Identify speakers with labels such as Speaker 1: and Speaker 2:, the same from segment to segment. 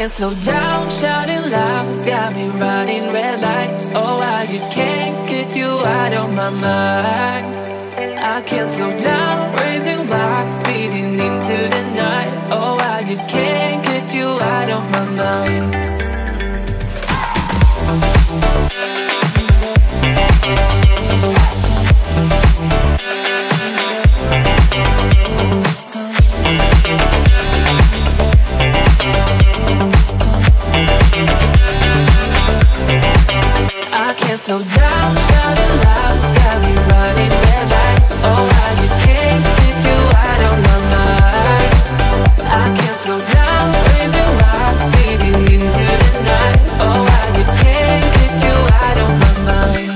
Speaker 1: can't slow down, shouting loud, got me running red lights. Oh, I just can't get you out of my mind. I can't slow down, raising rocks, speeding into the night. Oh, I just can't get you out of my mind. I can't slow down, shouting loud, got me running red lights. Oh, I just can't get you out of my mind. I can't slow down, raising rocks, speeding into the night. Oh, I just can't get you out of my mind.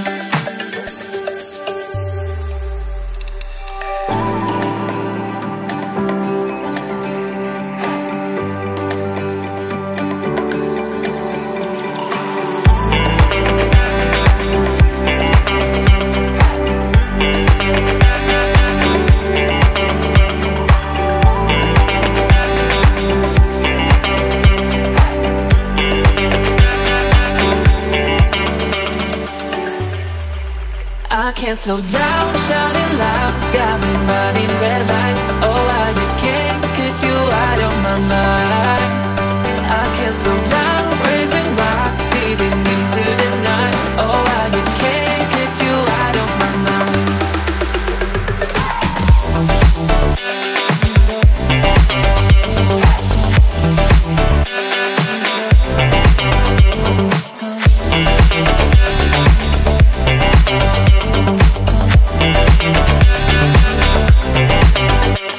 Speaker 1: I can't slow down, shouting loud, got me running red lights. Oh, I just can't get you out of my mind. I can't slow down, raising rocks, speeding into the night. Oh, I just can't get you out of my mind.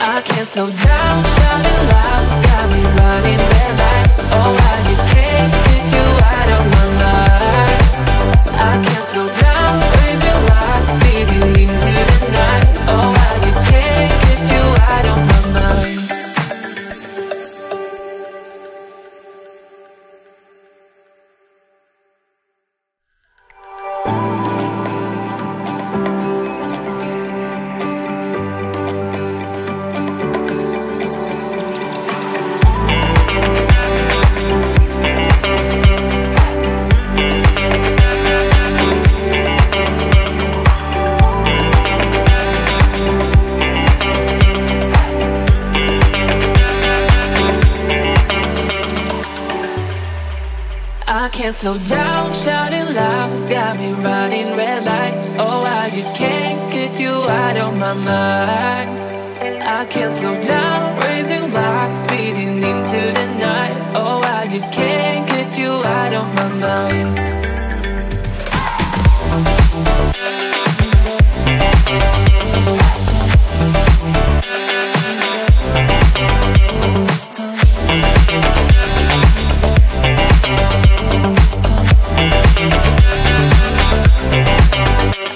Speaker 1: I can't slow down, shouting loud, got me running red lights. Oh, I just can't get you out of my mind. I can't slow down, raising rocks, speeding into the night. Oh, I just can't get you out of my mind. I can't slow down, shouting loud, got me running red lights. Oh, I just can't get you out of my mind. I can't slow down, raising rocks, speeding into the night. Oh, I just can't get you out of my mind.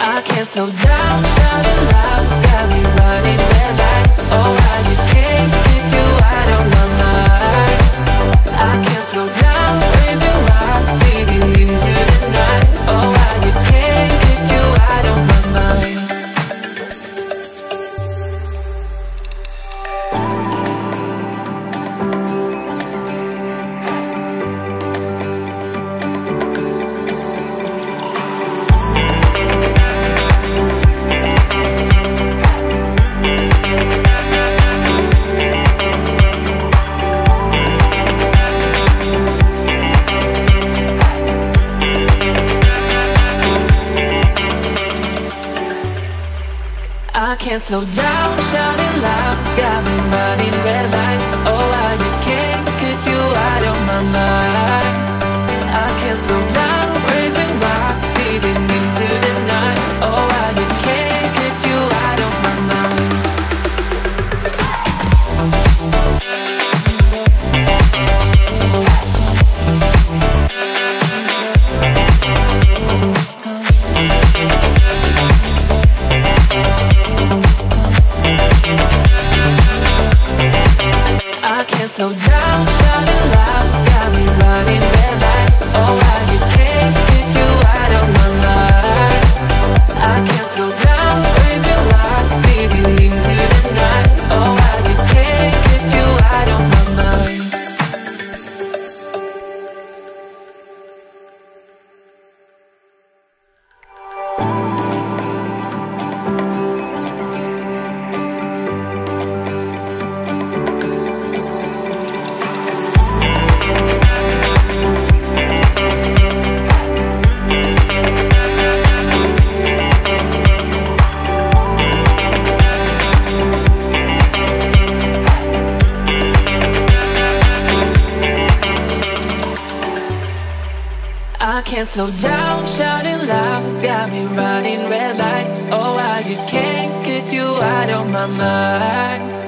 Speaker 1: I can't slow down, shouting loud, got me running red lights. Oh, I just can't get you out of my mind. I can't slow down, raising rocks, speeding into the night. Oh, I just can't get you out of my mind. I can't slow down, shouting loud, got me running red lights. Oh, I just can't get you out of my mind. I can't slow down, raising rocks, speeding into the night. Oh, I just can't get you out of my mind. I can't slow down, shouting loud, got me running. I can't slow down, shouting loud, got me running red lights. Oh, I just can't get you out of my mind.